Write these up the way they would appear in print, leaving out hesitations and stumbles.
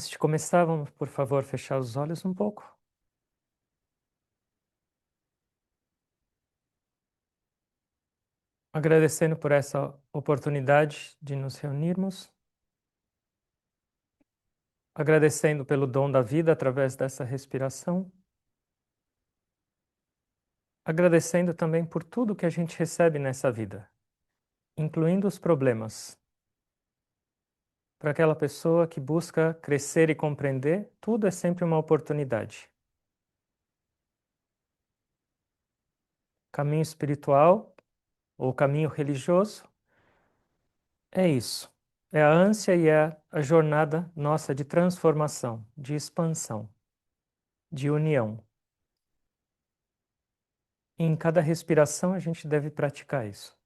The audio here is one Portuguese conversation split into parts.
Antes de começar, vamos, por favor, fechar os olhos um pouco. Agradecendo por essa oportunidade de nos reunirmos. Agradecendo pelo dom da vida através dessa respiração. Agradecendo também por tudo que a gente recebe nessa vida, incluindo os problemas. Para aquela pessoa que busca crescer e compreender, tudo é sempre uma oportunidade. Caminho espiritual ou caminho religioso é isso. É a ânsia e é a jornada nossa de transformação, de expansão, de união. E em cada respiração a gente deve praticar isso.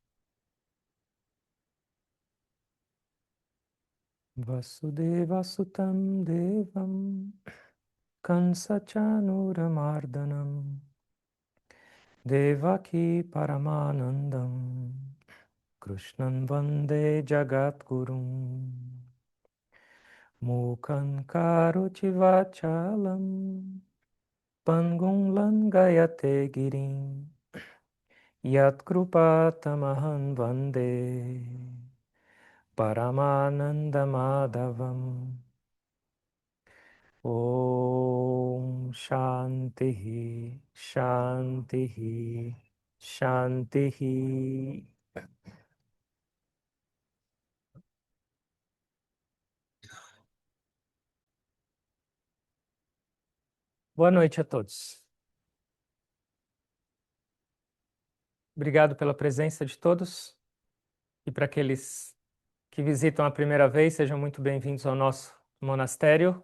Vasudeva Sutam Devam Kansa Chanuramardanam Devaki Paramanandam Krishnan Vande Jagatgurum Mukhan Karochi Vachalam Pangong Langayate Girim Yat Krupatamaham Vande Paramananda Madhavam Om Shanti Shanti Shanti. Boa noite a todos. Obrigado pela presença de todos e para aqueles que visitam a primeira vez, sejam muito bem-vindos ao nosso monastério,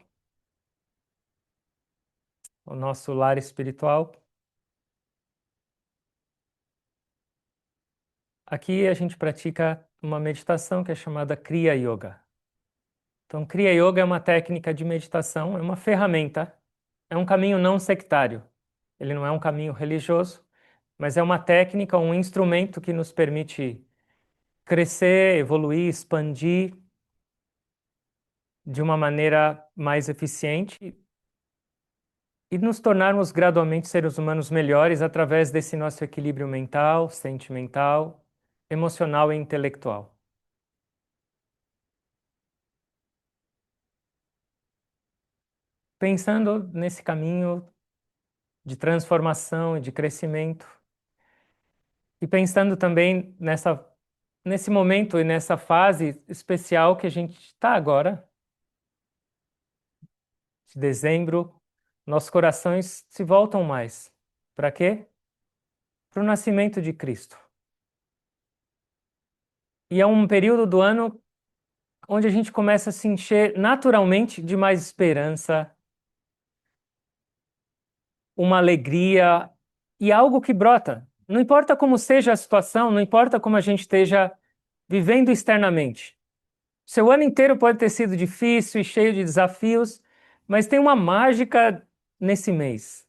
ao nosso lar espiritual. Aqui a gente pratica uma meditação que é chamada Kriya Yoga. Então, Kriya Yoga é uma técnica de meditação, é uma ferramenta, é um caminho não sectário. Ele não é um caminho religioso, mas é uma técnica, um instrumento que nos permite crescer, evoluir, expandir de uma maneira mais eficiente e nos tornarmos gradualmente seres humanos melhores através desse nosso equilíbrio mental, sentimental, emocional e intelectual. Pensando nesse caminho de transformação e de crescimento, e pensando também nesse momento e nessa fase especial que a gente está agora, de dezembro, nossos corações se voltam mais. Para quê? Para o nascimento de Cristo. E é um período do ano onde a gente começa a se encher naturalmente de mais esperança, uma alegria e algo que brota. Não importa como seja a situação, não importa como a gente esteja vivendo externamente. Seu ano inteiro pode ter sido difícil e cheio de desafios, mas tem uma mágica nesse mês.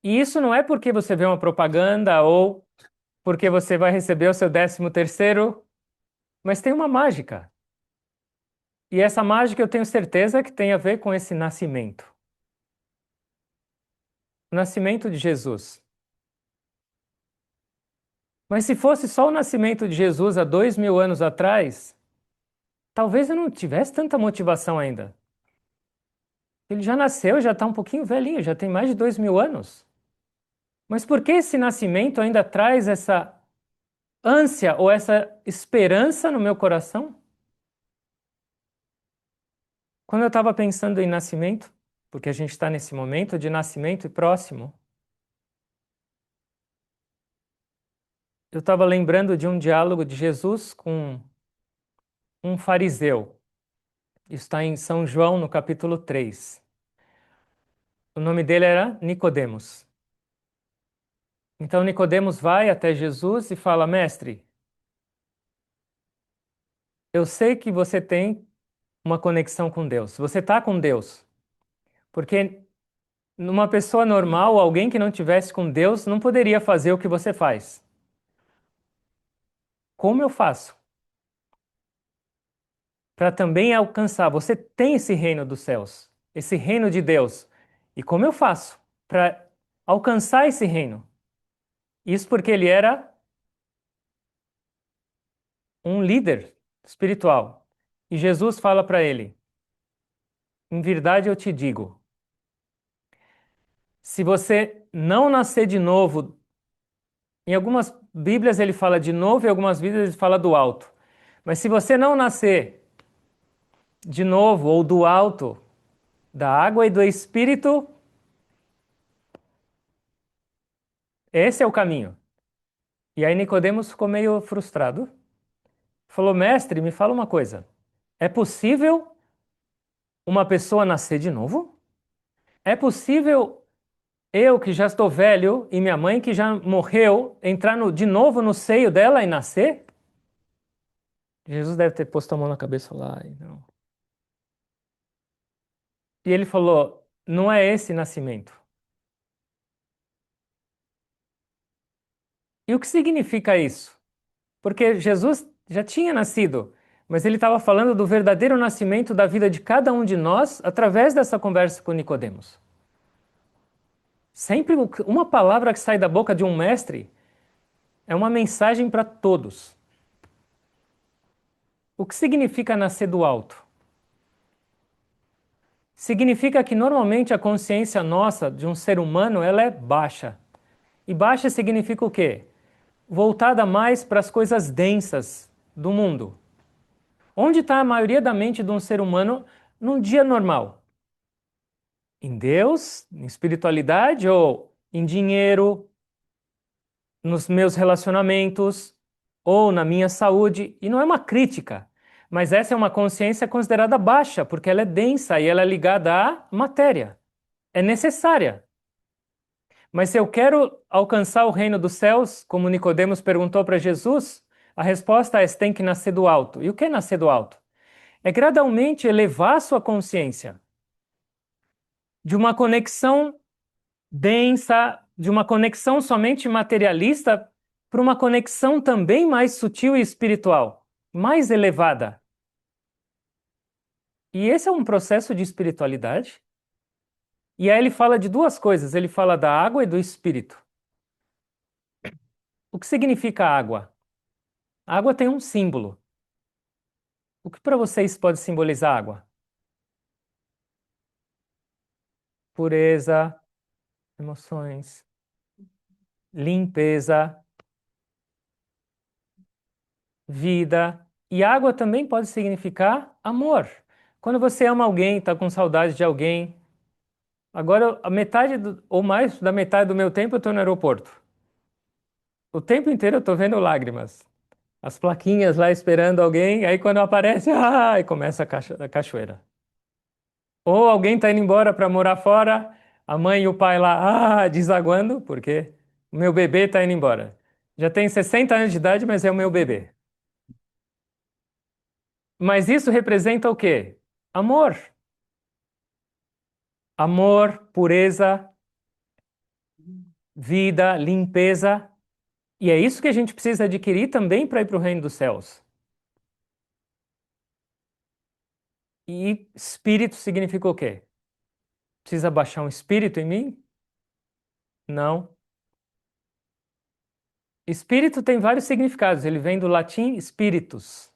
E isso não é porque você vê uma propaganda ou porque você vai receber o seu 13º, mas tem uma mágica. E essa mágica eu tenho certeza que tem a ver com esse nascimento. O nascimento de Jesus. Mas se fosse só o nascimento de Jesus há 2000 anos atrás, talvez eu não tivesse tanta motivação ainda. Ele já nasceu, já está um pouquinho velhinho, já tem mais de 2000 anos. Mas por que esse nascimento ainda traz essa ânsia ou essa esperança no meu coração? Quando eu estava pensando em nascimento, porque a gente está nesse momento de nascimento e próximo, eu estava lembrando de um diálogo de Jesus com um fariseu. Isso está em São João, no capítulo 3. O nome dele era Nicodemos. Então Nicodemos vai até Jesus e fala: Mestre, eu sei que você tem uma conexão com Deus. Você está com Deus. Porque numa pessoa normal, alguém que não tivesse com Deus não poderia fazer o que você faz. Como eu faço para também alcançar. Você tem esse reino dos céus, esse reino de Deus. E como eu faço para alcançar esse reino? Isso porque ele era um líder espiritual. E Jesus fala para ele: em verdade eu te digo, se você não nascer de novo, em algumas Bíblias ele fala de novo, em algumas Bíblias ele fala do alto. Mas se você não nascer de novo ou do alto, da água e do espírito, esse é o caminho. E aí Nicodemos ficou meio frustrado. Falou: mestre, me fala uma coisa. É possível uma pessoa nascer de novo? É possível eu, que já estou velho, e minha mãe, que já morreu, entrar de novo no seio dela e nascer? Jesus deve ter posto a mão na cabeça e falar: ai, não. E ele falou: não é esse nascimento. E o que significa isso? Porque Jesus já tinha nascido, mas ele estava falando do verdadeiro nascimento da vida de cada um de nós através dessa conversa com Nicodemos. Sempre uma palavra que sai da boca de um mestre é uma mensagem para todos. O que significa nascer do alto? Significa que normalmente a consciência nossa de um ser humano ela é baixa. E baixa significa o quê? Voltada mais para as coisas densas do mundo. Onde está a maioria da mente de um ser humano num dia normal? Em Deus, em espiritualidade ou em dinheiro, nos meus relacionamentos ou na minha saúde? E não é uma crítica, mas essa é uma consciência considerada baixa, porque ela é densa e ela é ligada à matéria. É necessária. Mas se eu quero alcançar o reino dos céus, como Nicodemos perguntou para Jesus, a resposta é: tem que nascer do alto. E o que é nascer do alto? É gradualmente elevar a sua consciência de uma conexão densa, de uma conexão somente materialista, para uma conexão também mais sutil e espiritual, mais elevada. E esse é um processo de espiritualidade. E aí ele fala de duas coisas: ele fala da água e do espírito. O que significa água? A água tem um símbolo. O que para vocês pode simbolizar água? Pureza, emoções, limpeza, vida. E água também pode significar amor. Quando você ama alguém, está com saudade de alguém. Agora, a metade ou mais da metade do meu tempo eu estou no aeroporto. O tempo inteiro eu estou vendo lágrimas. As plaquinhas lá esperando alguém, aí quando aparece, e começa a cachoeira. Ou alguém está indo embora para morar fora, a mãe e o pai lá, desaguando, porque o meu bebê está indo embora. Já tem 60 anos de idade, mas é o meu bebê. Mas isso representa o quê? Amor. Amor, pureza, vida, limpeza. E é isso que a gente precisa adquirir também para ir para o reino dos céus. E espírito significa o quê? Precisa baixar um espírito em mim? Não. Espírito tem vários significados. Ele vem do latim spiritus.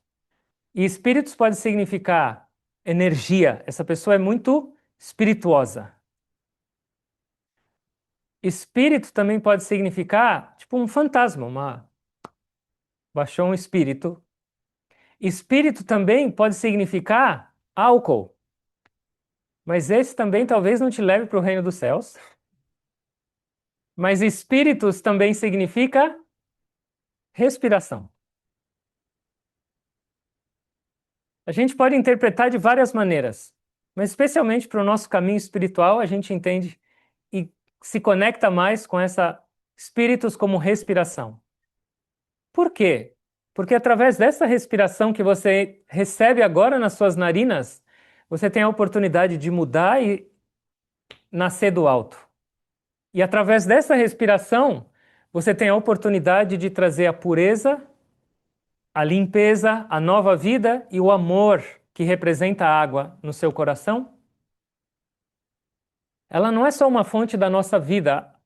E espíritos pode significar energia. Essa pessoa é muito espirituosa. Espírito também pode significar tipo um fantasma, baixou um espírito. Espírito também pode significar álcool. Mas esse também talvez não te leve para o reino dos céus. Mas espíritos também significa respiração. A gente pode interpretar de várias maneiras, mas especialmente para o nosso caminho espiritual, a gente entende e se conecta mais com essa espíritos como respiração. Por quê? Porque através dessa respiração que você recebe agora nas suas narinas, você tem a oportunidade de mudar e nascer do alto. E através dessa respiração, você tem a oportunidade de trazer a pureza, a limpeza, a nova vida e o amor que representa a água no seu coração, ela não é só uma fonte da nossa vida,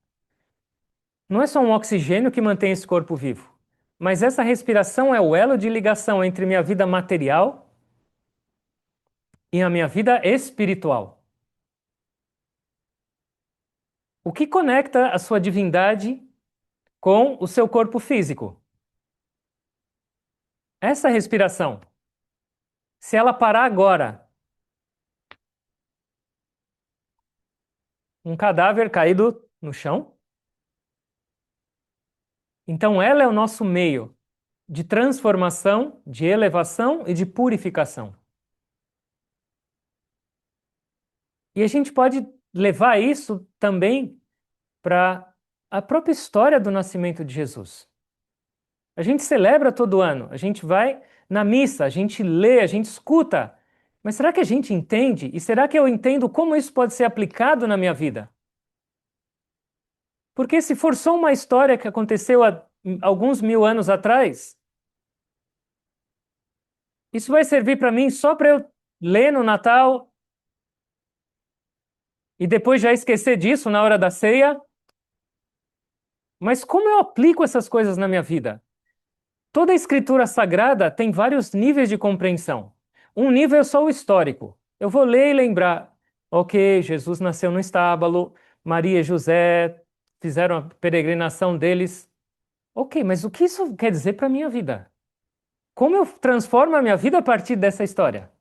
não é só um oxigênio que mantém esse corpo vivo, mas essa respiração é o elo de ligação entre minha vida material e a minha vida espiritual. O que conecta a sua divindade com o seu corpo físico? Essa respiração. Se ela parar agora, um cadáver caído no chão, então ela é o nosso meio de transformação, de elevação e de purificação. E a gente pode levar isso também para a própria história do nascimento de Jesus. A gente celebra todo ano, a gente vai na missa, a gente lê, a gente escuta. Mas será que a gente entende? E será que eu entendo como isso pode ser aplicado na minha vida? Porque se for só uma história que aconteceu há alguns mil anos atrás, isso vai servir para mim só para eu ler no Natal e depois já esquecer disso na hora da ceia? Mas como eu aplico essas coisas na minha vida? Toda a escritura sagrada tem vários níveis de compreensão. Um nível é só o histórico. Eu vou ler e lembrar. Ok, Jesus nasceu no estábulo, Maria e José fizeram a peregrinação deles. Ok, mas o que isso quer dizer para a minha vida? Como eu transformo a minha vida a partir dessa história?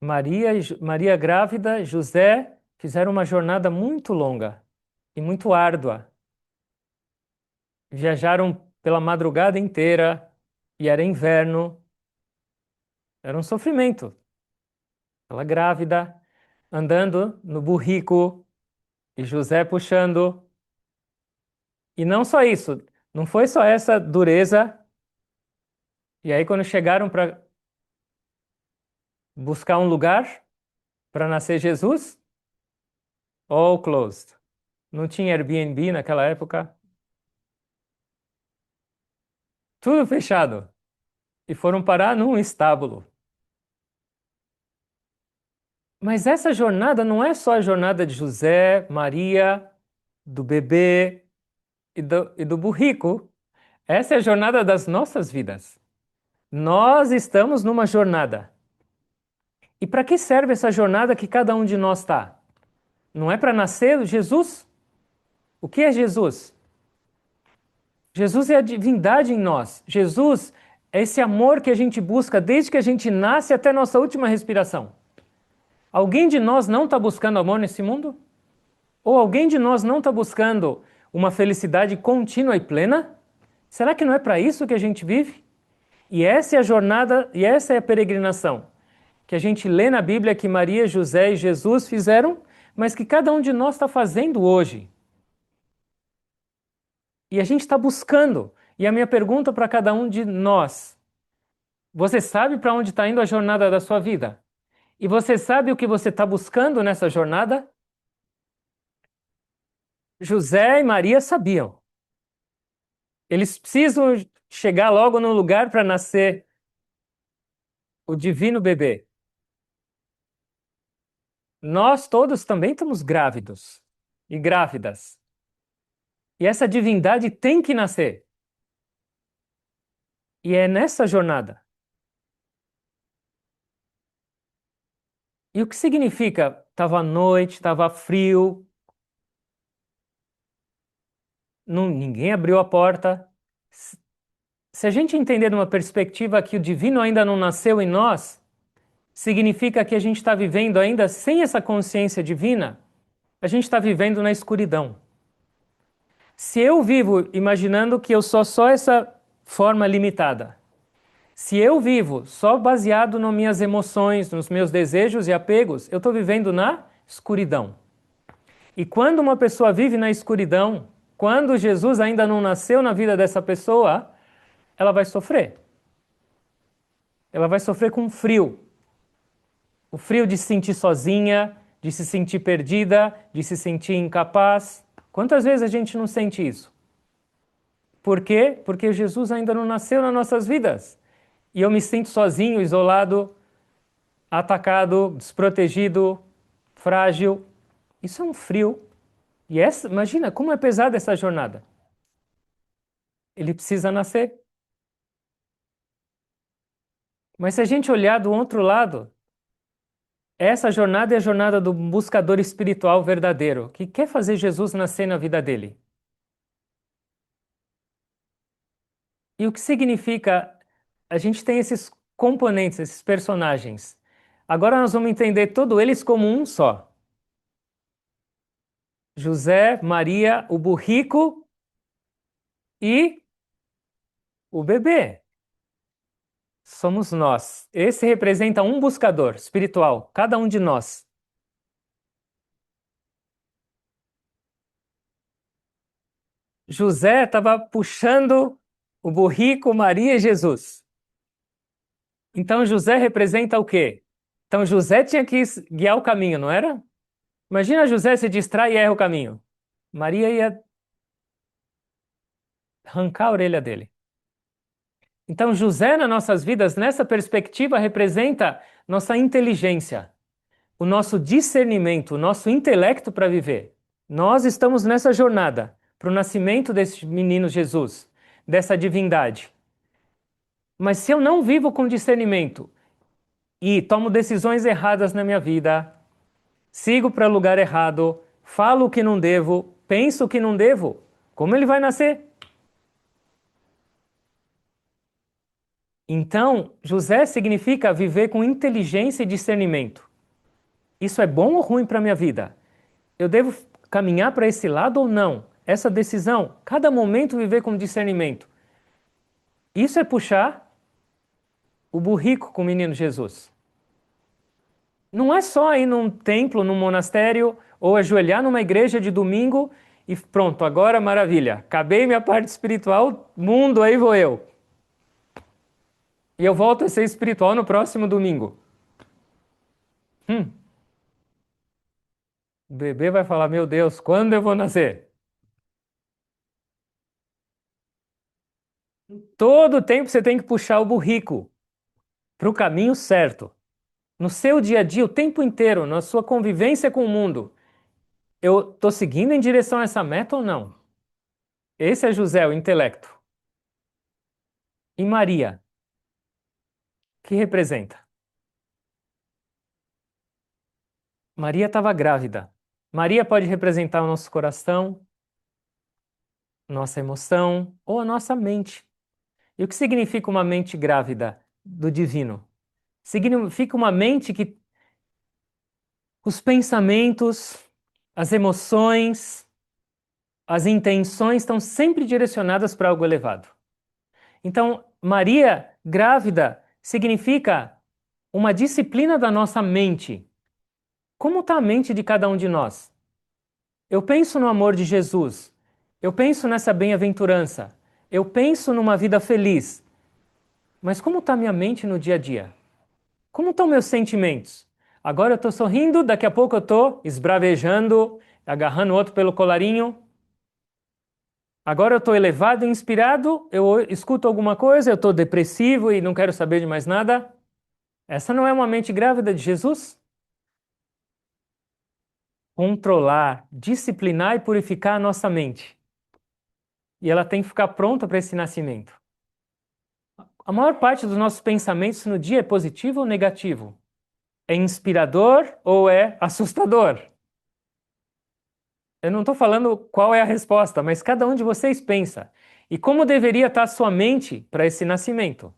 Maria grávida, José fizeram uma jornada muito longa e muito árdua. Viajaram pela madrugada inteira e era inverno. Era um sofrimento. Ela grávida, andando no burrico e José puxando. E não só isso, não foi só essa dureza. E aí, quando chegaram para buscar um lugar para nascer Jesus, all closed. Não tinha Airbnb naquela época. Tudo fechado. E foram parar num estábulo. Mas essa jornada não é só a jornada de José, Maria, do bebê e do burrico. Essa é a jornada das nossas vidas. Nós estamos numa jornada. E para que serve essa jornada que cada um de nós está? Não é para nascer Jesus? O que é Jesus? Jesus é a divindade em nós. Jesus é esse amor que a gente busca desde que a gente nasce até nossa última respiração. Alguém de nós não está buscando amor nesse mundo? Ou alguém de nós não está buscando uma felicidade contínua e plena? Será que não é para isso que a gente vive? E essa é a jornada, e essa é a peregrinação que a gente lê na Bíblia que Maria, José e Jesus fizeram, mas que cada um de nós está fazendo hoje. E a gente está buscando. E a minha pergunta para cada um de nós: você sabe para onde está indo a jornada da sua vida? E você sabe o que você está buscando nessa jornada? José e Maria sabiam. Eles precisam chegar logo no lugar para nascer o divino bebê. Nós todos também estamos grávidos e grávidas. E essa divindade tem que nascer. E é nessa jornada. E o que significa? Estava noite, estava frio, ninguém abriu a porta. Se a gente entender numa perspectiva que o divino ainda não nasceu em nós, significa que a gente está vivendo ainda sem essa consciência divina, a gente está vivendo na escuridão. Se eu vivo imaginando que eu sou só essa forma limitada, se eu vivo só baseado nas minhas emoções, nos meus desejos e apegos, eu estou vivendo na escuridão. E quando uma pessoa vive na escuridão, quando Jesus ainda não nasceu na vida dessa pessoa, ela vai sofrer. Ela vai sofrer com frio. O frio de se sentir sozinha, de se sentir perdida, de se sentir incapaz. Quantas vezes a gente não sente isso? Por quê? Porque Jesus ainda não nasceu nas nossas vidas. E eu me sinto sozinho, isolado, atacado, desprotegido, frágil. Isso é um frio. E imagina como é pesada essa jornada. Ele precisa nascer. Mas se a gente olhar do outro lado, essa jornada é a jornada do buscador espiritual verdadeiro, que quer fazer Jesus nascer na vida dele. E o que significa? A gente tem esses componentes, esses personagens. Agora nós vamos entender todos eles como um só. José, Maria, o burrico e o bebê. Somos nós. Esse representa um buscador espiritual, cada um de nós. José estava puxando o burrico, Maria e Jesus. Então José representa o quê? Então José tinha que guiar o caminho, não era? Imagina José se distrai e erra o caminho. Maria ia arrancar a orelha dele. Então José nas nossas vidas, nessa perspectiva, representa nossa inteligência, o nosso discernimento, o nosso intelecto para viver. Nós estamos nessa jornada para o nascimento desse menino Jesus, dessa divindade. Mas se eu não vivo com discernimento e tomo decisões erradas na minha vida, sigo para lugar errado, falo o que não devo, penso o que não devo, como ele vai nascer? Então, José significa viver com inteligência e discernimento. Isso é bom ou ruim para a minha vida? Eu devo caminhar para esse lado ou não? Essa decisão, cada momento viver com discernimento. Isso é puxar o burrico com o menino Jesus. Não é só ir num templo, num monastério, ou ajoelhar numa igreja de domingo e pronto, agora maravilha, acabei minha parte espiritual, mundo, aí vou eu. E eu volto a ser espiritual no próximo domingo. O bebê vai falar, meu Deus, quando eu vou nascer? Todo tempo você tem que puxar o burrico para o caminho certo. No seu dia a dia, o tempo inteiro, na sua convivência com o mundo, eu estou seguindo em direção a essa meta ou não? Esse é José, o intelecto. E Maria, que representa? Maria estava grávida. Maria pode representar o nosso coração, nossa emoção ou a nossa mente. E o que significa uma mente grávida do divino? Significa uma mente que os pensamentos, as emoções, as intenções estão sempre direcionadas para algo elevado. Então, Maria grávida significa uma disciplina da nossa mente. Como está a mente de cada um de nós? Eu penso no amor de Jesus, eu penso nessa bem-aventurança, eu penso numa vida feliz, mas como está minha mente no dia a dia? Como estão meus sentimentos? Agora eu estou sorrindo, daqui a pouco eu estou esbravejando, agarrando o outro pelo colarinho. Agora eu estou elevado e inspirado, eu escuto alguma coisa, eu estou depressivo e não quero saber de mais nada. Essa não é uma mente grávida de Jesus? Controlar, disciplinar e purificar a nossa mente. E ela tem que ficar pronta para esse nascimento. A maior parte dos nossos pensamentos no dia é positivo ou negativo? É inspirador ou é assustador? Eu não estou falando qual é a resposta, mas cada um de vocês pensa. E como deveria estar a sua mente para esse nascimento?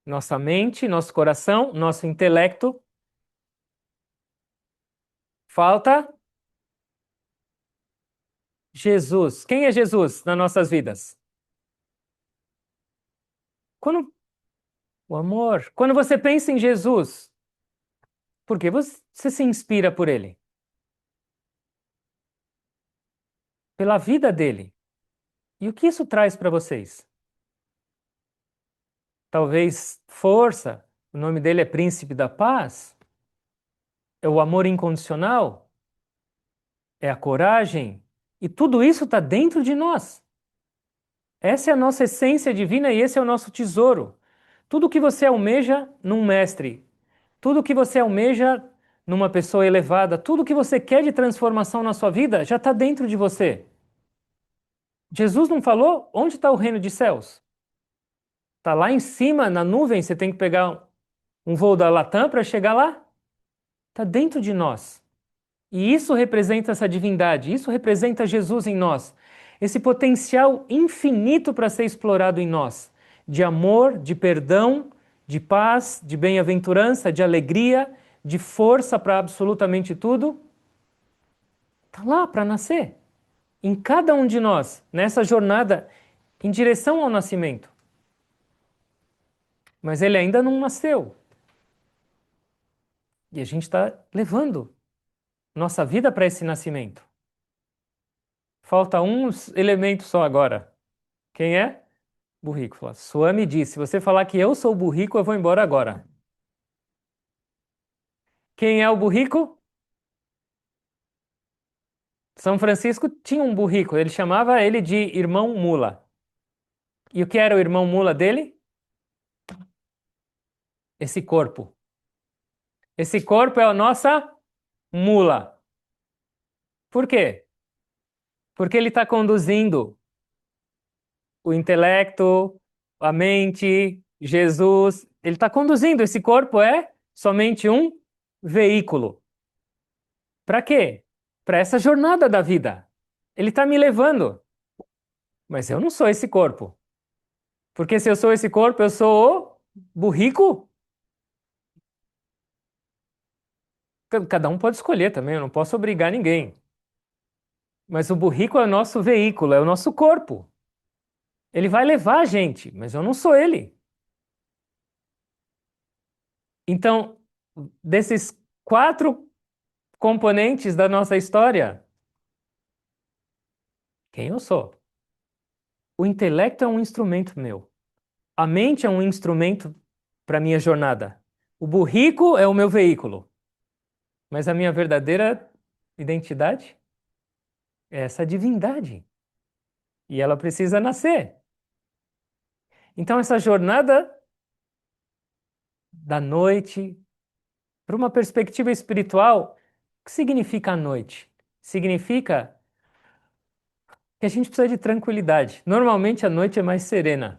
Nossa mente, nosso coração, nosso intelecto. Falta Jesus. Quem é Jesus nas nossas vidas? Quando o amor. Quando você pensa em Jesus, por que você se inspira por ele? Pela vida dele. E o que isso traz para vocês? Talvez força. O nome dele é Príncipe da Paz. É o amor incondicional. é a coragem. E tudo isso está dentro de nós. Essa é a nossa essência divina e esse é o nosso tesouro. Tudo que você almeja num mestre, tudo que você almeja numa pessoa elevada, tudo que você quer de transformação na sua vida já está dentro de você. Jesus não falou onde está o reino de céus? Está lá em cima, na nuvem, você tem que pegar um voo da Latam para chegar lá? Está dentro de nós. E isso representa essa divindade, isso representa Jesus em nós. Esse potencial infinito para ser explorado em nós, de amor, de perdão, de paz, de bem-aventurança, de alegria, de força para absolutamente tudo, está lá para nascer. Em cada um de nós, nessa jornada em direção ao nascimento. Mas ele ainda não nasceu. E a gente está levando nossa vida para esse nascimento. Falta um elemento só agora. Quem é? Burrico. Fala, Swami disse, se você falar que eu sou burrico, eu vou embora agora. Quem é o burrico? São Francisco tinha um burrico, ele chamava ele de irmão mula. E o que era o irmão mula dele? Esse corpo. Esse corpo é a nossa mula. Por quê? Porque ele está conduzindo o intelecto, a mente, Jesus. Ele está conduzindo. Esse corpo é somente um veículo. Para quê? Para essa jornada da vida. Ele está me levando. Mas eu não sou esse corpo. Porque se eu sou esse corpo, eu sou o burrico? Cada um pode escolher também, eu não posso obrigar ninguém. Mas o burrico é o nosso veículo, é o nosso corpo. Ele vai levar a gente, mas eu não sou ele. Então, desses quatro componentes da nossa história, quem eu sou? O intelecto é um instrumento meu. A mente é um instrumento para minha jornada. O burrico é o meu veículo. Mas a minha verdadeira identidade é essa divindade. E ela precisa nascer. Então, essa jornada da noite, para uma perspectiva espiritual, o que significa a noite? Significa que a gente precisa de tranquilidade. Normalmente a noite é mais serena.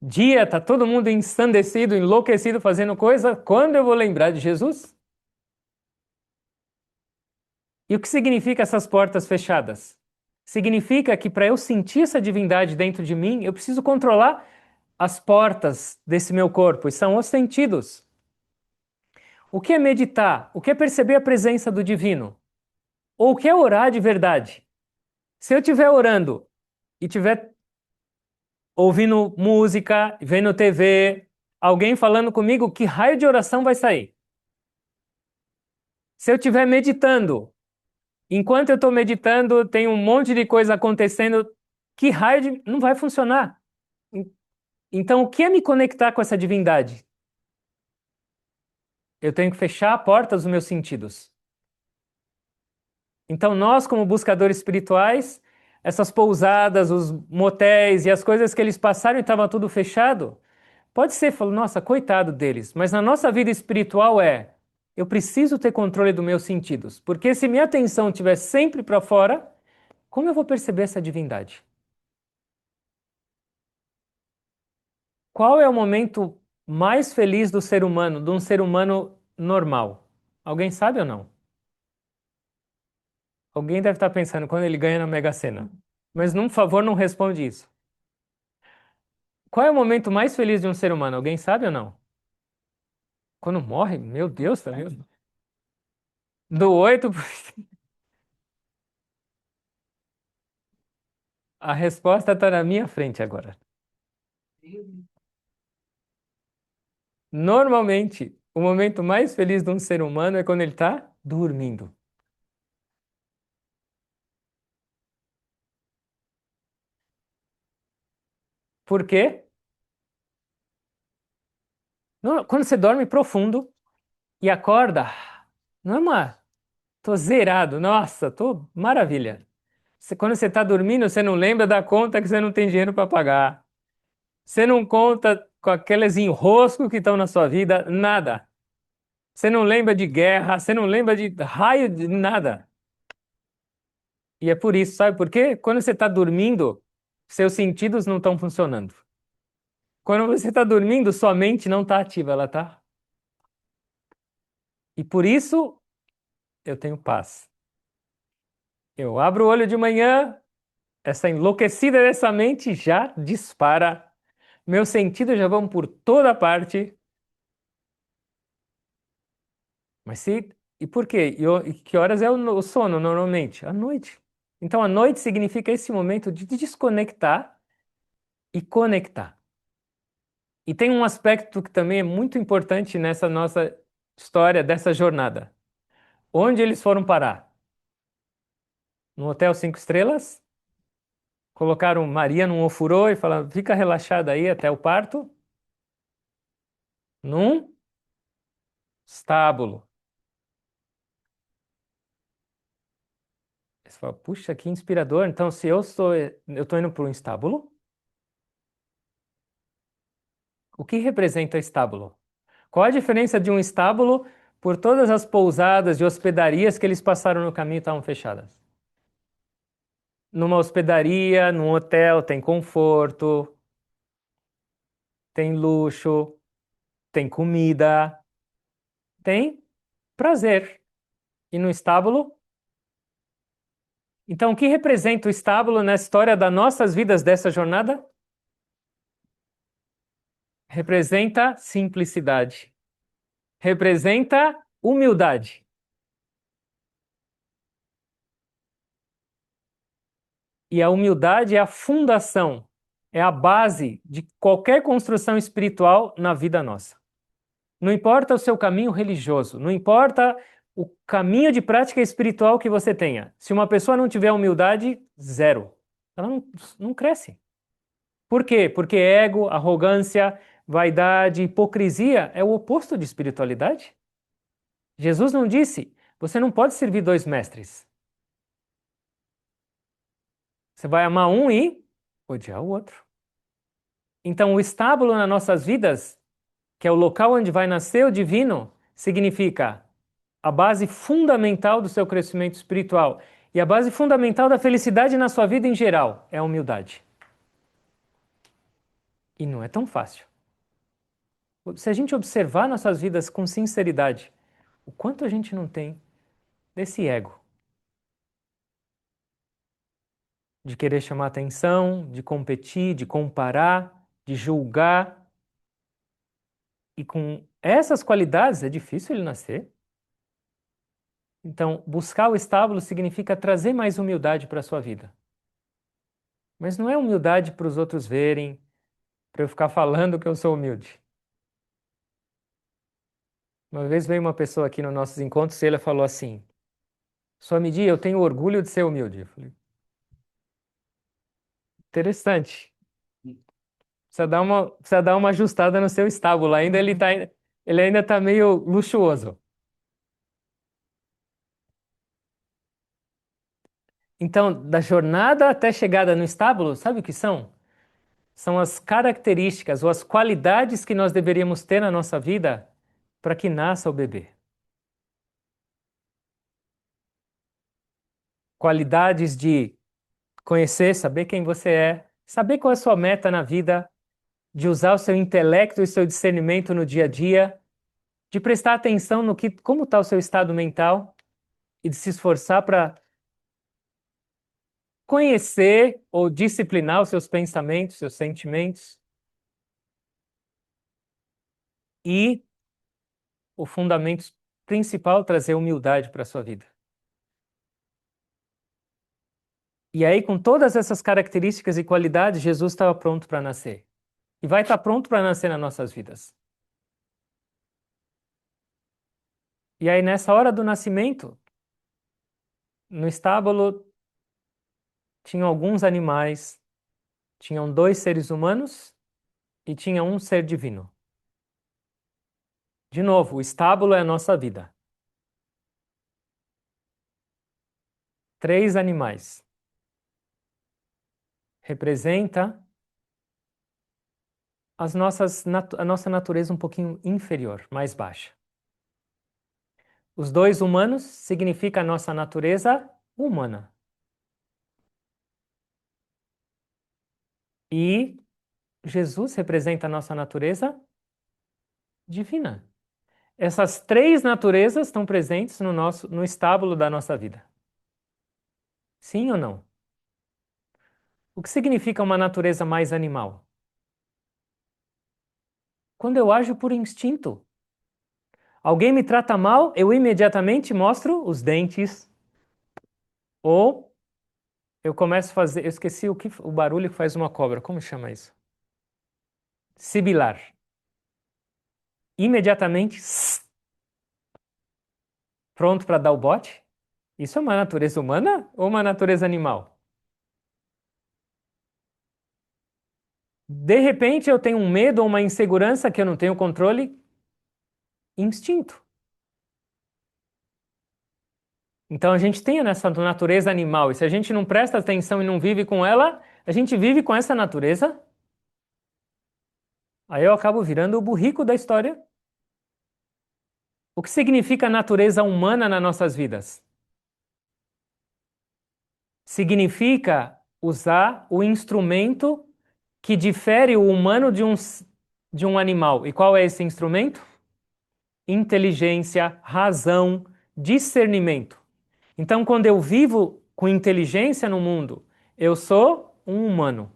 Dia, tá todo mundo ensandecido, enlouquecido, fazendo coisa. Quando eu vou lembrar de Jesus? E o que significa essas portas fechadas? Significa que para eu sentir essa divindade dentro de mim, eu preciso controlar as portas desse meu corpo, e são os sentidos. O que é meditar? O que é perceber a presença do divino? Ou o que é orar de verdade? Se eu estiver orando e estiver ouvindo música, vendo TV, alguém falando comigo, que raio de oração vai sair? Se eu estiver meditando, enquanto eu estou meditando, tem um monte de coisa acontecendo, que raio de... não vai funcionar. Então, o que é me conectar com essa divindade? Eu tenho que fechar a porta dos meus sentidos. Então, nós, como buscadores espirituais, essas pousadas, os motéis e as coisas que eles passaram e estava tudo fechado, pode ser, falou, nossa, coitado deles. Mas na nossa vida espiritual eu preciso ter controle dos meus sentidos, porque se minha atenção estiver sempre para fora, como eu vou perceber essa divindade? Qual é o momento mais feliz do ser humano, de um ser humano normal? Alguém sabe ou não? Alguém deve estar pensando quando ele ganha na Mega Sena. Mas, por favor, não responde isso. Qual é o momento mais feliz de um ser humano? Alguém sabe ou não? Quando morre? Meu Deus, tá vendo? Do 8%. A resposta está na minha frente agora. Normalmente, o momento mais feliz de um ser humano é quando ele está dormindo. Por quê? Quando você dorme profundo e acorda, não é uma Tô zerado. Nossa, tô maravilha. Quando você está dormindo, você não lembra da conta que você não tem dinheiro para pagar. Você não conta com aqueles enroscos que estão na sua vida, nada. Você não lembra de guerra, você não lembra de raio, de nada. E é por isso, sabe por quê? Quando você está dormindo, seus sentidos não estão funcionando. Quando você está dormindo, sua mente não está ativa, ela tá. E por isso eu tenho paz. Eu abro o olho de manhã, essa enlouquecida dessa mente já dispara. Meus sentidos já vão por toda parte. Mas se. E por quê? E que horas é o sono normalmente? À noite. Então, a noite significa esse momento de desconectar e conectar. E tem um aspecto que também é muito importante nessa nossa história, dessa jornada. Onde eles foram parar? No Hotel 5 Estrelas? Colocaram Maria num ofurô e falaram: fica relaxada aí até o parto? Num estábulo. Você fala: puxa, que inspirador. Então, se eu estou indo para um estábulo, o que representa estábulo? Qual a diferença de um estábulo por todas as pousadas e hospedarias que eles passaram no caminho e estavam fechadas? Numa hospedaria, num hotel, tem conforto, tem luxo, tem comida, tem prazer. E no estábulo? Então, o que representa o estábulo na história das nossas vidas dessa jornada? Representa simplicidade, representa humildade. E a humildade é a fundação, é a base de qualquer construção espiritual na vida nossa. Não importa o seu caminho religioso, não importa o caminho de prática espiritual que você tenha. Se uma pessoa não tiver humildade, zero. Ela não cresce. Por quê? Porque ego, arrogância, vaidade, hipocrisia é o oposto de espiritualidade. Jesus não disse: você não pode servir dois mestres. Você vai amar um e odiar o outro. Então, o estábulo nas nossas vidas, que é o local onde vai nascer o divino, significa a base fundamental do seu crescimento espiritual e a base fundamental da felicidade na sua vida em geral é a humildade. E não é tão fácil. Se a gente observar nossas vidas com sinceridade, o quanto a gente não tem desse ego, de querer chamar atenção, de competir, de comparar, de julgar. E com essas qualidades é difícil ele nascer. Então, buscar o estábulo significa trazer mais humildade para a sua vida. Mas não é humildade para os outros verem, para eu ficar falando que eu sou humilde. Uma vez veio uma pessoa aqui nos nossos encontros e ela falou assim: Swamiji, eu tenho orgulho de ser humilde. Eu falei: interessante. Precisa dar uma ajustada no seu estábulo. Ele ainda está meio luxuoso. Então, da jornada até a chegada no estábulo, sabe o que são? São as características ou as qualidades que nós deveríamos ter na nossa vida para que nasça o bebê. Qualidades de conhecer, saber quem você é, saber qual é a sua meta na vida, de usar o seu intelecto e o seu discernimento no dia a dia, de prestar atenção no que, como está o seu estado mental e de se esforçar para conhecer ou disciplinar os seus pensamentos, seus sentimentos e o fundamento principal, trazer humildade para a sua vida. E aí, com todas essas características e qualidades, Jesus estava pronto para nascer. E vai estar pronto para nascer nas nossas vidas. E aí, nessa hora do nascimento, no estábulo, tinham alguns animais, tinham dois seres humanos e tinha um ser divino. De novo, o estábulo é a nossa vida. três animais. Representa a nossa natureza um pouquinho inferior, mais baixa. Os dois humanos significa a nossa natureza humana. E Jesus representa a nossa natureza divina. Essas três naturezas estão presentes no estábulo da nossa vida. Sim ou não? O que significa uma natureza mais animal? Quando eu ajo por instinto. Alguém me trata mal, eu imediatamente mostro os dentes. Ou eu começo a fazer. Eu esqueci o barulho que faz uma cobra. Como chama isso? Sibilar. Imediatamente, pronto para dar o bote? Isso é uma natureza humana ou uma natureza animal? De repente eu tenho um medo ou uma insegurança que eu não tenho controle, instinto. Então a gente tem essa natureza animal, e se a gente não presta atenção e não vive com ela, a gente vive com essa natureza. Aí eu acabo virando o burrico da história. O que significa natureza humana nas nossas vidas? Significa usar o instrumento que difere o humano de um animal. E qual é esse instrumento? Inteligência, razão, discernimento. Então, quando eu vivo com inteligência no mundo, eu sou um humano.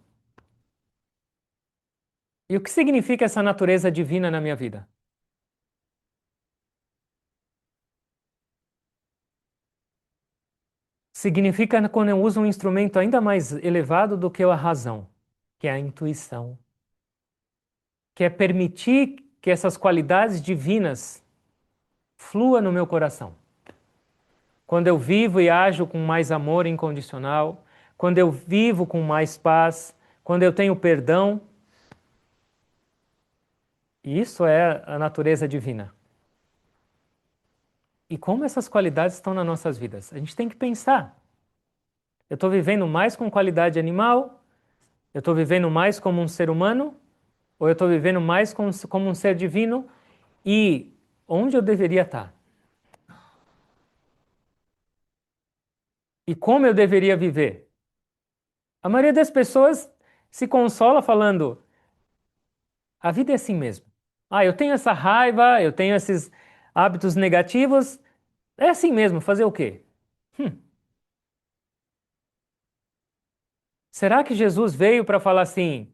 E o que significa essa natureza divina na minha vida? Significa quando eu uso um instrumento ainda mais elevado do que a razão, que é a intuição, que é permitir que essas qualidades divinas fluam no meu coração. Quando eu vivo e ajo com mais amor incondicional, quando eu vivo com mais paz, quando eu tenho perdão, isso é a natureza divina. E como essas qualidades estão nas nossas vidas? A gente tem que pensar. Eu estou vivendo mais com qualidade animal? Eu estou vivendo mais como um ser humano? Ou eu estou vivendo mais como um ser divino? E onde eu deveria estar? E como eu deveria viver? A maioria das pessoas se consola falando: a vida é assim mesmo. Ah, eu tenho essa raiva, eu tenho esses hábitos negativos, é assim mesmo, fazer o quê? Hum, será que Jesus veio para falar assim: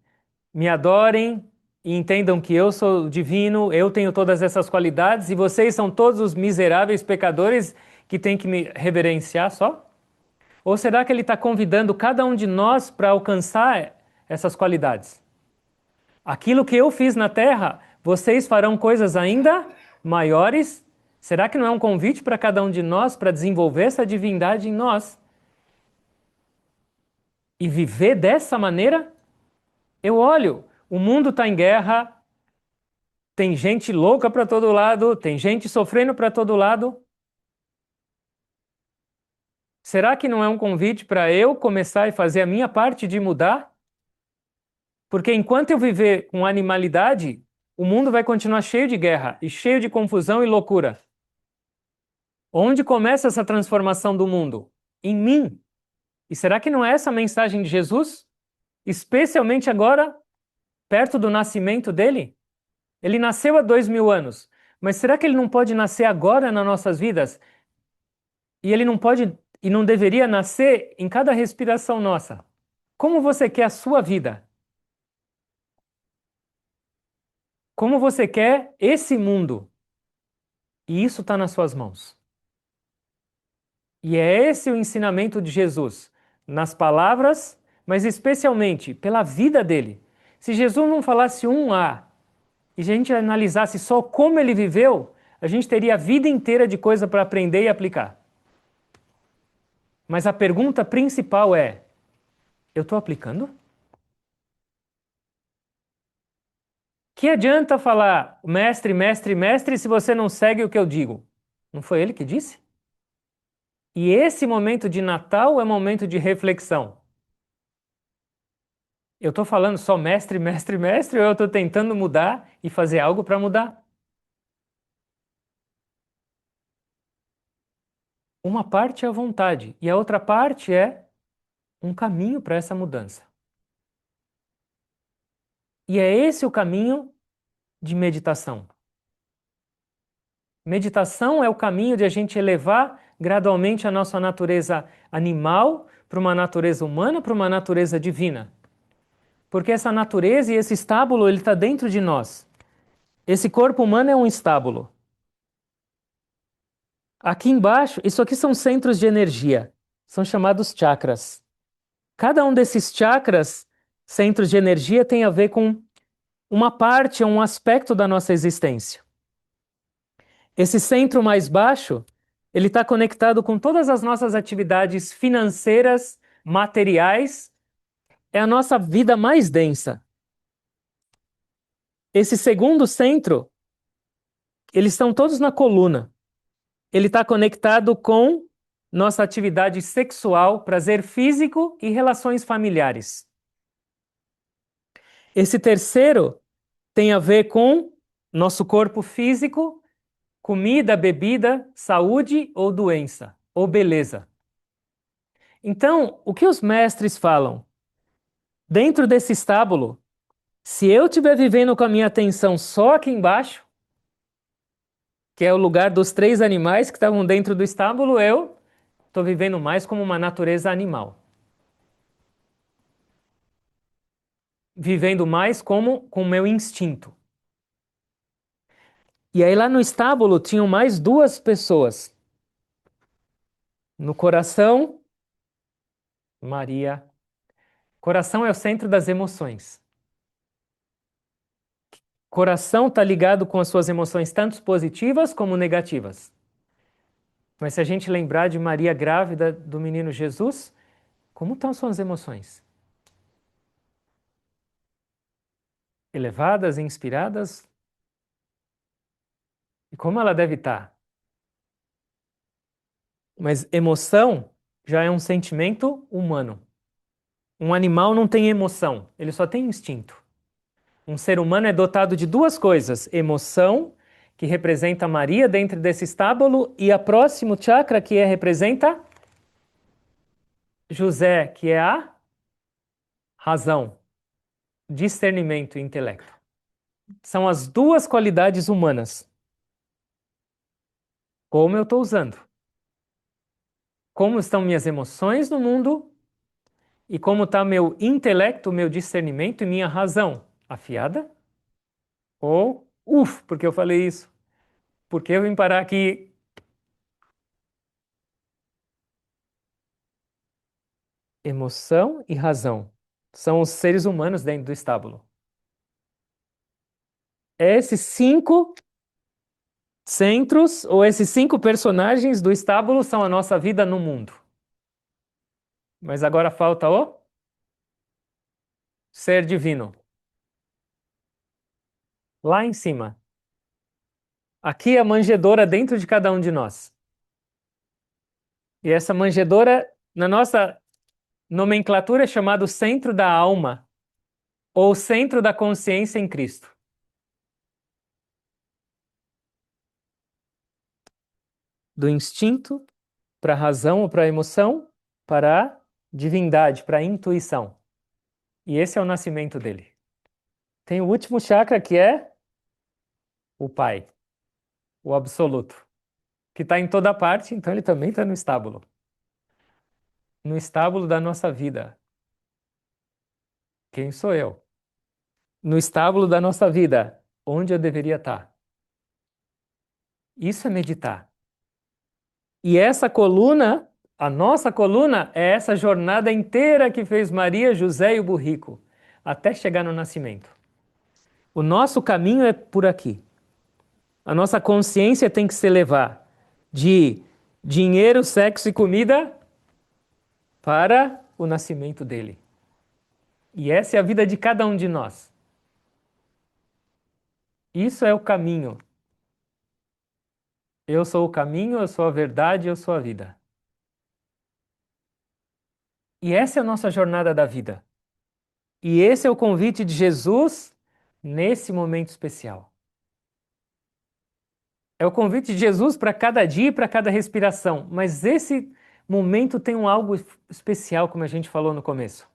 me adorem e entendam que eu sou divino, eu tenho todas essas qualidades e vocês são todos os miseráveis pecadores que têm que me reverenciar só? Ou será que ele está convidando cada um de nós para alcançar essas qualidades? Aquilo que eu fiz na terra, vocês farão coisas ainda maiores? Será que não é um convite para cada um de nós para desenvolver essa divindade em nós? E viver dessa maneira? Eu olho, o mundo está em guerra, tem gente louca para todo lado, tem gente sofrendo para todo lado. Será que não é um convite para eu começar e fazer a minha parte de mudar? Porque enquanto eu viver com animalidade, o mundo vai continuar cheio de guerra e cheio de confusão e loucura. Onde começa essa transformação do mundo? Em mim. E será que não é essa a mensagem de Jesus? Especialmente agora, perto do nascimento dele? Ele nasceu há 2000 anos. Mas será que ele não pode nascer agora nas nossas vidas? E ele não pode e não deveria nascer em cada respiração nossa? Como você quer a sua vida? Como você quer esse mundo? E isso está nas suas mãos. E é esse o ensinamento de Jesus, nas palavras, mas especialmente pela vida dele. Se Jesus não falasse um A e a gente analisasse só como ele viveu, a gente teria a vida inteira de coisa para aprender e aplicar. Mas a pergunta principal é: eu estou aplicando? Que adianta falar mestre, mestre, mestre se você não segue o que eu digo? Não foi ele que disse? E esse momento de Natal é momento de reflexão. Eu estou falando só mestre, mestre, mestre, ou eu estou tentando mudar e fazer algo para mudar? Uma parte é a vontade e a outra parte é um caminho para essa mudança. E é esse o caminho de meditação. Meditação é o caminho de a gente elevar gradualmente a nossa natureza animal para uma natureza humana, para uma natureza divina. Porque essa natureza e esse estábulo, ele está dentro de nós. Esse corpo humano é um estábulo. Aqui embaixo, isso aqui são centros de energia. São chamados chakras. Cada um desses chakras, centros de energia, tem a ver com uma parte, um aspecto da nossa existência. Esse centro mais baixo, ele está conectado com todas as nossas atividades financeiras, materiais, é a nossa vida mais densa. Esse segundo centro, eles estão todos na coluna. Ele está conectado com nossa atividade sexual, prazer físico e relações familiares. Esse terceiro tem a ver com nosso corpo físico, comida, bebida, saúde ou doença, ou beleza. Então, o que os mestres falam? Dentro desse estábulo, se eu estiver vivendo com a minha atenção só aqui embaixo, que é o lugar dos três animais que estavam dentro do estábulo, eu estou vivendo mais como uma natureza animal. Vivendo mais como com o meu instinto. E aí lá no estábulo tinham mais duas pessoas. No coração, Maria. Coração é o centro das emoções. Coração está ligado com as suas emoções, tanto positivas como negativas. Mas se a gente lembrar de Maria grávida do menino Jesus, como estão suas emoções? Elevadas, inspiradas? E como ela deve estar? Mas emoção já é um sentimento humano. Um animal não tem emoção, ele só tem instinto. Um ser humano é dotado de duas coisas: emoção, que representa Maria dentro desse estábulo, e a próximo chakra, que representa José, que é a razão, discernimento e intelecto. São as duas qualidades humanas. Como eu estou usando? Como estão minhas emoções no mundo e como está meu intelecto, meu discernimento e minha razão? Afiada? Ou, porque eu falei isso? Porque eu vim parar aqui? Emoção e razão são os seres humanos dentro do estábulo. Esses cinco centros ou esses cinco personagens do estábulo são a nossa vida no mundo. Mas agora falta o ser divino. Lá em cima. Aqui é a manjedoura dentro de cada um de nós. E essa manjedoura, na nossa nomenclatura, é chamado centro da alma ou centro da consciência em Cristo. Do instinto para a razão ou para a emoção, para a divindade, para a intuição. E esse é o nascimento dele. Tem o último chakra que é o Pai, o absoluto, que está em toda parte, então ele também está no estábulo. No estábulo da nossa vida. Quem sou eu? No estábulo da nossa vida, onde eu deveria estar. Isso é meditar. E essa coluna, a nossa coluna, é essa jornada inteira que fez Maria, José e o burrico, até chegar no nascimento. O nosso caminho é por aqui. A nossa consciência tem que se elevar de dinheiro, sexo e comida para o nascimento dele. E essa é a vida de cada um de nós. Isso é o caminho. Eu sou o caminho, eu sou a verdade, eu sou a vida. E essa é a nossa jornada da vida. E esse é o convite de Jesus nesse momento especial. É o convite de Jesus para cada dia e para cada respiração. Mas esse momento tem um algo especial, como a gente falou no começo.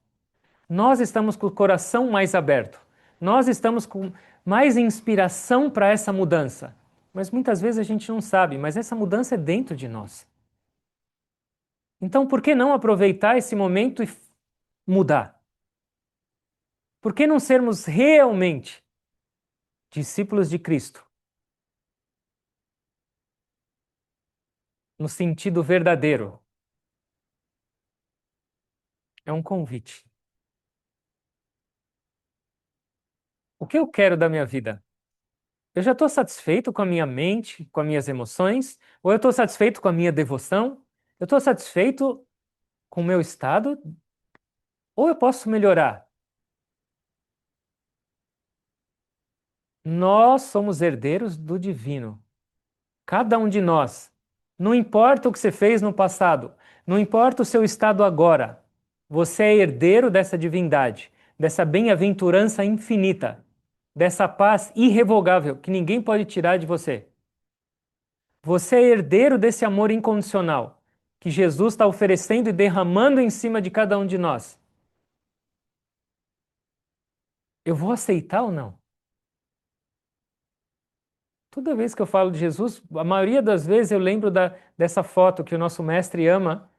Nós estamos com o coração mais aberto. Nós estamos com mais inspiração para essa mudança. Mas muitas vezes a gente não sabe, mas essa mudança é dentro de nós. Então, por que não aproveitar esse momento e mudar? Por que não sermos realmente discípulos de Cristo, no sentido verdadeiro? É um convite. O que eu quero da minha vida? Eu já estou satisfeito com a minha mente, com as minhas emoções? Ou eu estou satisfeito com a minha devoção? Eu estou satisfeito com o meu estado? Ou eu posso melhorar? Nós somos herdeiros do divino. Cada um de nós. Não importa o que você fez no passado, não importa o seu estado agora. Você é herdeiro dessa divindade, dessa bem-aventurança infinita, dessa paz irrevogável que ninguém pode tirar de você. Você é herdeiro desse amor incondicional que Jesus está oferecendo e derramando em cima de cada um de nós. Eu vou aceitar ou não? Toda vez que eu falo de Jesus, a maioria das vezes eu lembro dessa foto que o nosso mestre ama,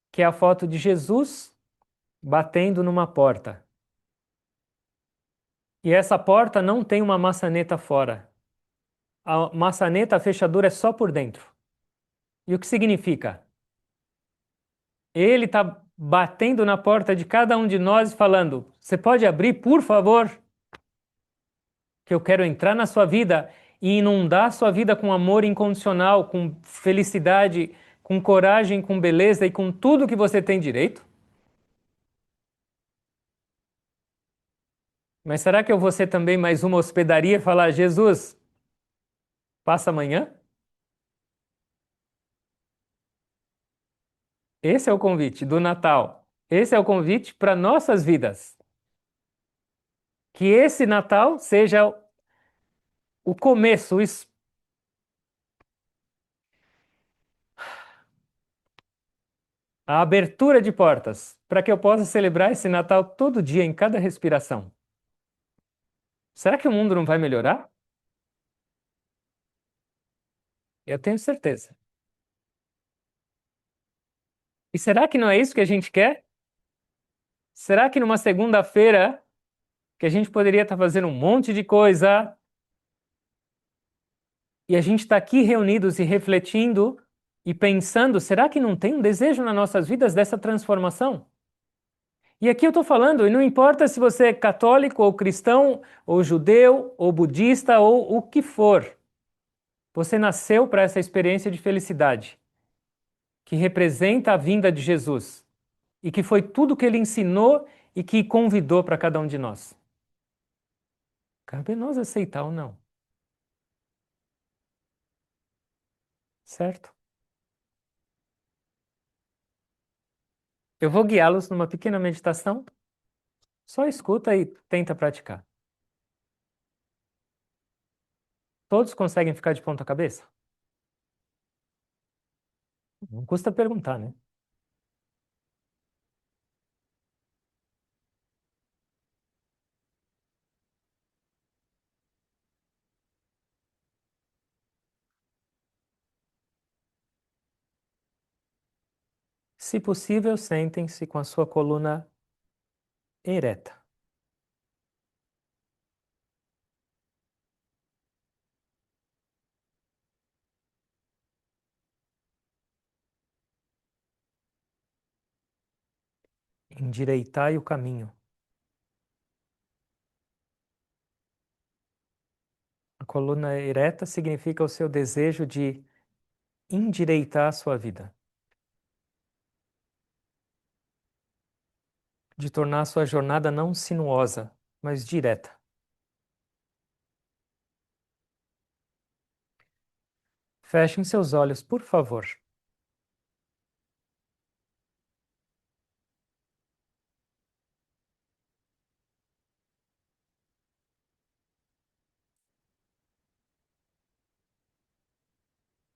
que é a foto de Jesus batendo numa porta. E essa porta não tem uma maçaneta fora. A maçaneta, a fechadura é só por dentro. E o que significa? Ele está batendo na porta de cada um de nós e falando: Você pode abrir, por favor? Que eu quero entrar na sua vida e inundar a sua vida com amor incondicional, com felicidade, com coragem, com beleza e com tudo que você tem direito? Mas será que eu vou ser também mais uma hospedaria e falar: Jesus, passa amanhã? Esse é o convite do Natal. Esse é o convite para nossas vidas. Que esse Natal seja o começo, a abertura de portas, para que eu possa celebrar esse Natal todo dia, em cada respiração. Será que o mundo não vai melhorar? Eu tenho certeza. E será que não é isso que a gente quer? Será que numa segunda-feira, que a gente poderia estar fazendo um monte de coisa, e a gente está aqui reunidos e refletindo e pensando, será que não tem um desejo nas nossas vidas dessa transformação? E aqui eu estou falando, e não importa se você é católico ou cristão, ou judeu, ou budista, ou o que for, você nasceu para essa experiência de felicidade, que representa a vinda de Jesus, e que foi tudo que ele ensinou e que convidou para cada um de nós. Cabe nós aceitar ou não, certo? Eu vou guiá-los numa pequena meditação, só escuta e tenta praticar. Todos conseguem ficar de ponta cabeça? Não custa perguntar, né? Se possível, sentem-se com a sua coluna ereta. Endireitai o caminho. A coluna ereta significa o seu desejo de endireitar a sua vida, de tornar a sua jornada não sinuosa, mas direta. Fechem seus olhos, por favor.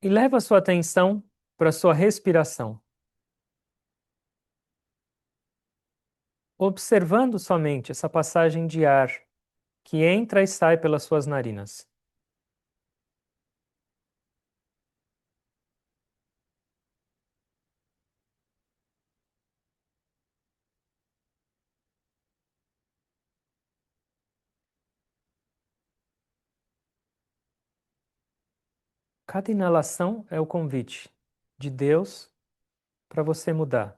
E leva a sua atenção para a sua respiração, observando somente essa passagem de ar que entra e sai pelas suas narinas. Cada inalação é o convite de Deus para você mudar.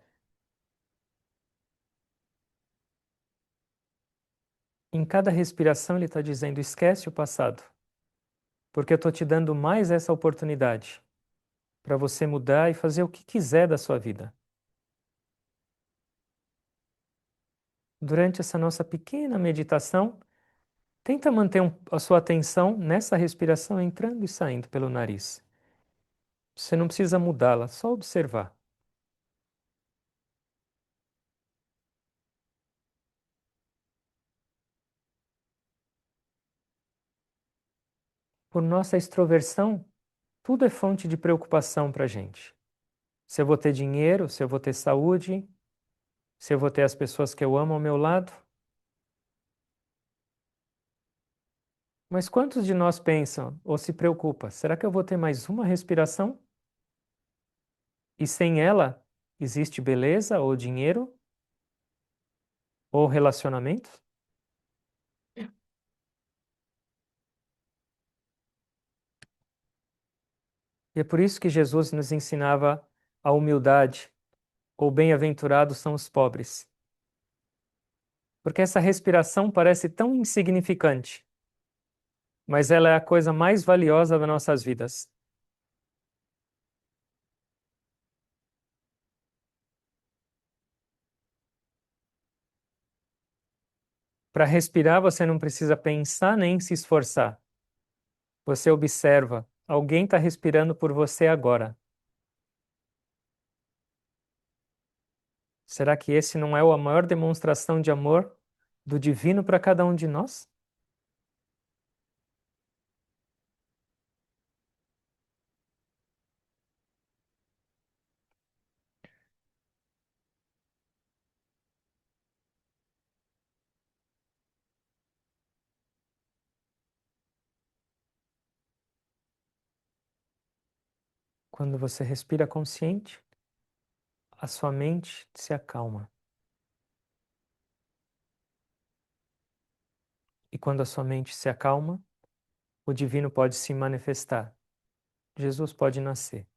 Em cada respiração, Ele está dizendo: esquece o passado, porque eu estou te dando mais essa oportunidade para você mudar e fazer o que quiser da sua vida. Durante essa nossa pequena meditação, tenta manter a sua atenção nessa respiração entrando e saindo pelo nariz. Você não precisa mudá-la, só observar. Por nossa extroversão, tudo é fonte de preocupação para a gente. Se eu vou ter dinheiro, se eu vou ter saúde, se eu vou ter as pessoas que eu amo ao meu lado. Mas quantos de nós pensam ou se preocupa? Será que eu vou ter mais uma respiração? E sem ela, existe beleza ou dinheiro ou relacionamento? E é por isso que Jesus nos ensinava a humildade, ou bem-aventurados são os pobres. Porque essa respiração parece tão insignificante, mas ela é a coisa mais valiosa das nossas vidas. Para respirar, você não precisa pensar nem se esforçar. Você observa, alguém está respirando por você agora. Será que esse não é a maior demonstração de amor do divino para cada um de nós? Quando você respira consciente, a sua mente se acalma. E quando a sua mente se acalma, o divino pode se manifestar. Jesus pode nascer.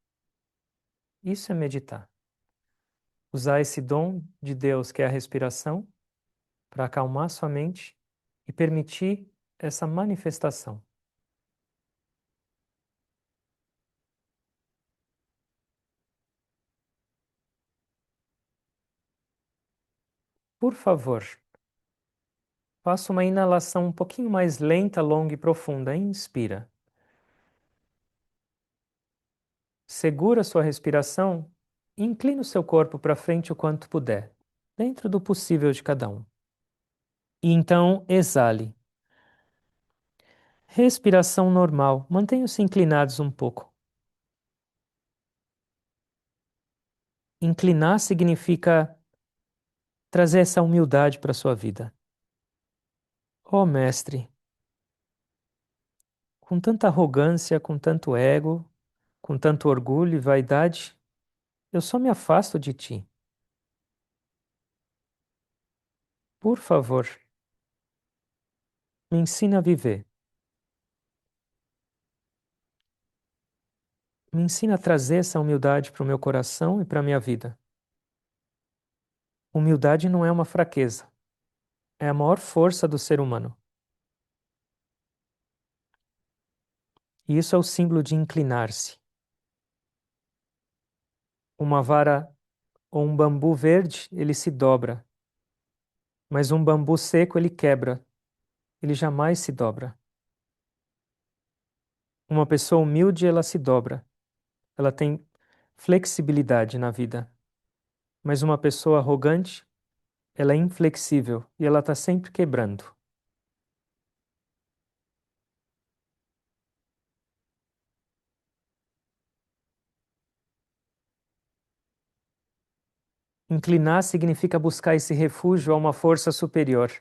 Isso é meditar. Usar esse dom de Deus, que é a respiração, para acalmar sua mente e permitir essa manifestação. Por favor, faça uma inalação um pouquinho mais lenta, longa e profunda. Inspira. Segura sua respiração e inclina o seu corpo para frente o quanto puder, dentro do possível de cada um. E então exale. Respiração normal. Mantenham-se inclinados um pouco. Inclinar significa trazer essa humildade para a sua vida. Ó Mestre, com tanta arrogância, com tanto ego, com tanto orgulho e vaidade, eu só me afasto de ti. Por favor, me ensina a viver. Me ensina a trazer essa humildade para o meu coração e para a minha vida. Humildade não é uma fraqueza, é a maior força do ser humano. E isso é o símbolo de inclinar-se. Uma vara ou um bambu verde, ele se dobra, mas um bambu seco, ele quebra, ele jamais se dobra. Uma pessoa humilde, ela se dobra, ela tem flexibilidade na vida, mas uma pessoa arrogante, ela é inflexível e ela está sempre quebrando. Inclinar significa buscar esse refúgio a uma força superior,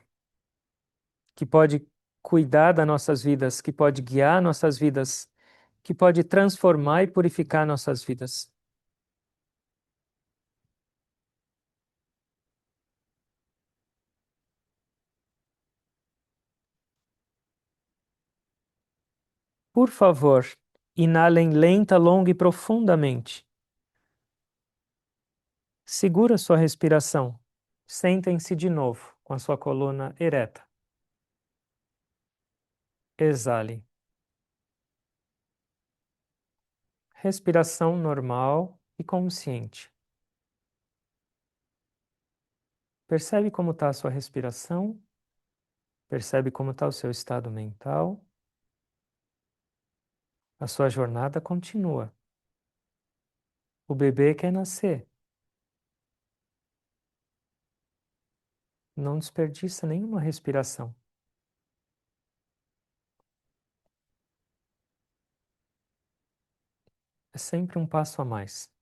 que pode cuidar das nossas vidas, que pode guiar nossas vidas, que pode transformar e purificar nossas vidas. Por favor, inalem lenta, longa e profundamente. Segura sua respiração. Sentem-se de novo com a sua coluna ereta. Exale. Respiração normal e consciente. Percebe como está a sua respiração? Percebe como está o seu estado mental? A sua jornada continua. O bebê quer nascer. Não desperdiça nenhuma respiração. É sempre um passo a mais.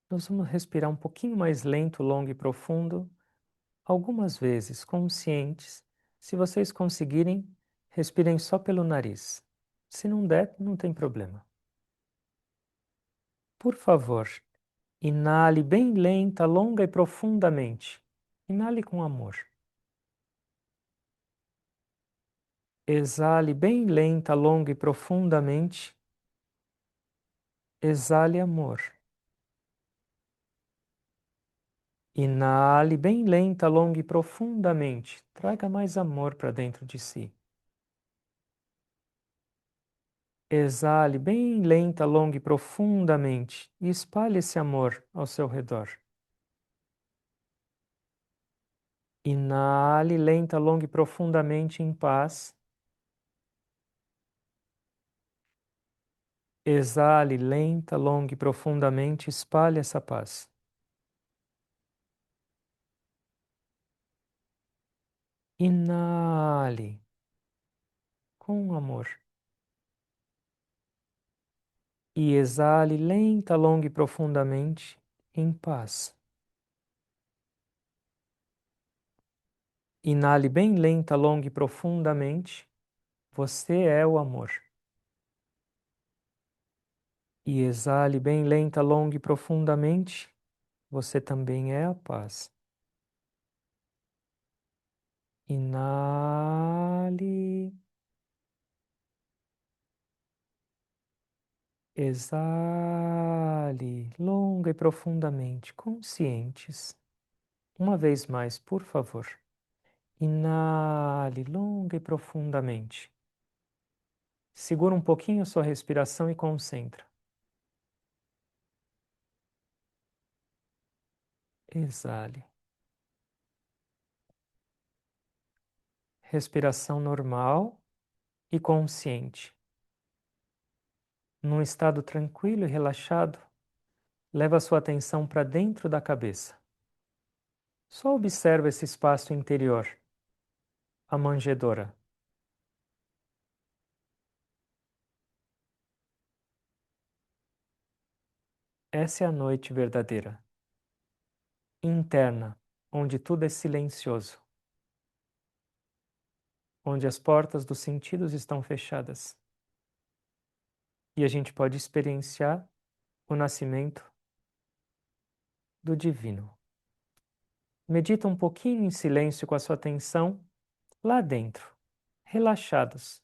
Nós vamos respirar um pouquinho mais lento, longo e profundo, algumas vezes, conscientes. Se vocês conseguirem, respirem só pelo nariz. Se não der, não tem problema. Por favor, inale bem lenta, longa e profundamente. Inale com amor. Exale bem lenta, longa e profundamente. Exale amor. Inale bem lenta, longa e profundamente. Traga mais amor para dentro de si. Exale bem lenta, longa e profundamente e espalhe esse amor ao seu redor. Inale lenta, longa e profundamente em paz. Exale lenta, longa e profundamente, espalhe essa paz. Inale com amor. E exale lenta, longa e profundamente em paz. Inale bem lenta, longa e profundamente. Você é o amor. E exale bem lenta, longa e profundamente. Você também é a paz. Inale. Exale longa e profundamente, conscientes. Uma vez mais, por favor. Inale longa e profundamente. Segura um pouquinho a sua respiração e concentra. Exale. Respiração normal e consciente. Num estado tranquilo e relaxado, leva a sua atenção para dentro da cabeça. Só observa esse espaço interior, a manjedoura. Essa é a noite verdadeira, interna, onde tudo é silencioso, onde as portas dos sentidos estão fechadas e a gente pode experienciar o nascimento do divino. Medita um pouquinho em silêncio com a sua atenção lá dentro, relaxados.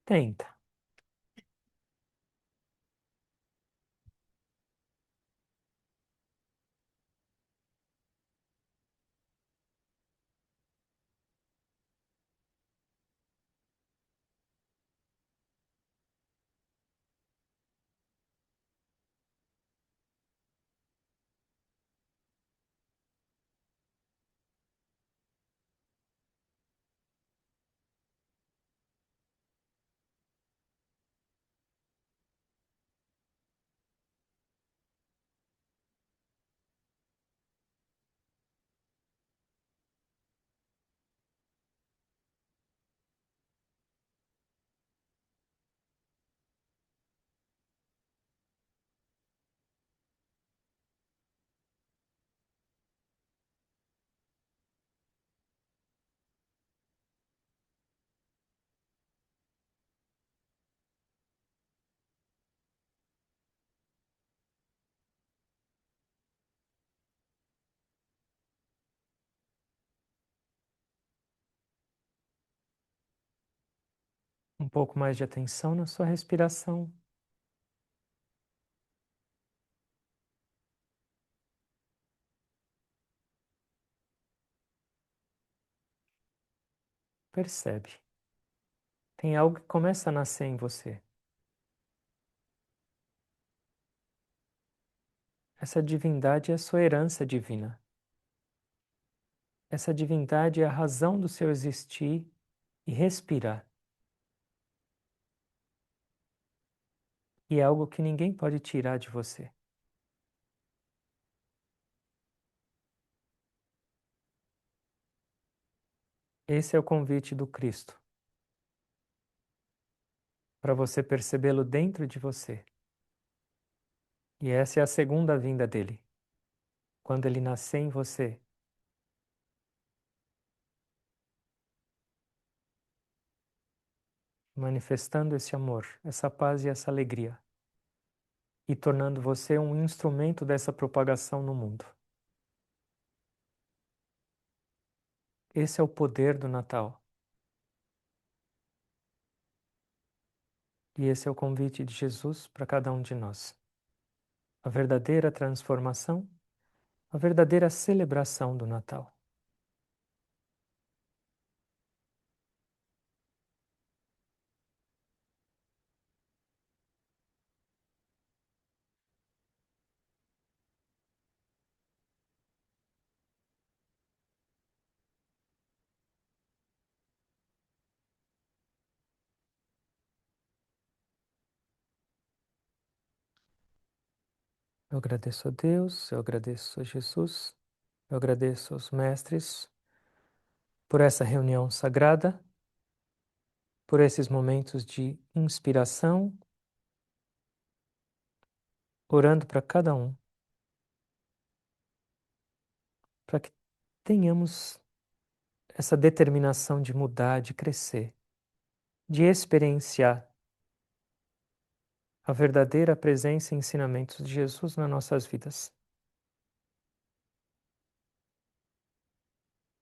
Tenta. um pouco mais de atenção na sua respiração. Percebe. Tem algo que começa a nascer em você. Essa divindade é a sua herança divina. Essa divindade é a razão do seu existir e respirar. E é algo que ninguém pode tirar de você. Esse é o convite do Cristo, para você percebê-lo dentro de você. E essa é a segunda vinda dele, quando ele nascer em você. Manifestando esse amor, essa paz e essa alegria, e tornando você um instrumento dessa propagação no mundo. Esse é o poder do Natal. E esse é o convite de Jesus para cada um de nós. A verdadeira transformação, a verdadeira celebração do Natal. Eu agradeço a Deus, eu agradeço a Jesus, eu agradeço aos mestres por essa reunião sagrada, por esses momentos de inspiração, orando para cada um, para que tenhamos essa determinação de mudar, de crescer, de experienciar a verdadeira presença e ensinamentos de Jesus nas nossas vidas.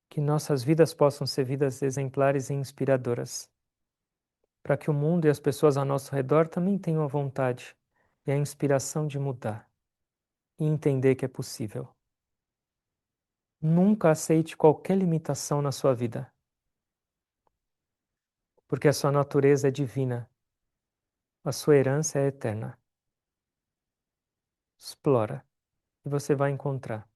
Que nossas vidas possam ser vidas exemplares e inspiradoras, para que o mundo e as pessoas ao nosso redor também tenham a vontade e a inspiração de mudar e entender que é possível. Nunca aceite qualquer limitação na sua vida, porque a sua natureza é divina, a sua herança é eterna. Explora e você vai encontrar.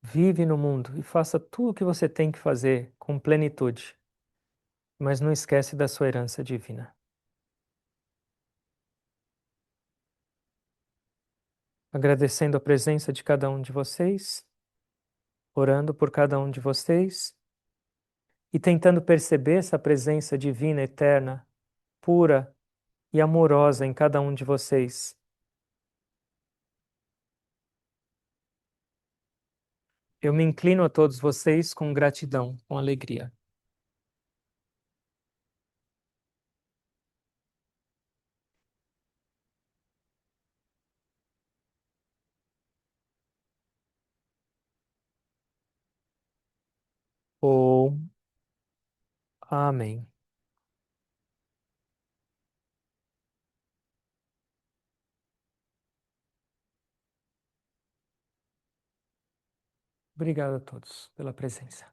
Vive no mundo e faça tudo o que você tem que fazer com plenitude, mas não esquece da sua herança divina. Agradecendo a presença de cada um de vocês, orando por cada um de vocês e tentando perceber essa presença divina, eterna, pura e amorosa em cada um de vocês. Eu me inclino a todos vocês com gratidão, com alegria. Om. Amém. Obrigado a todos pela presença.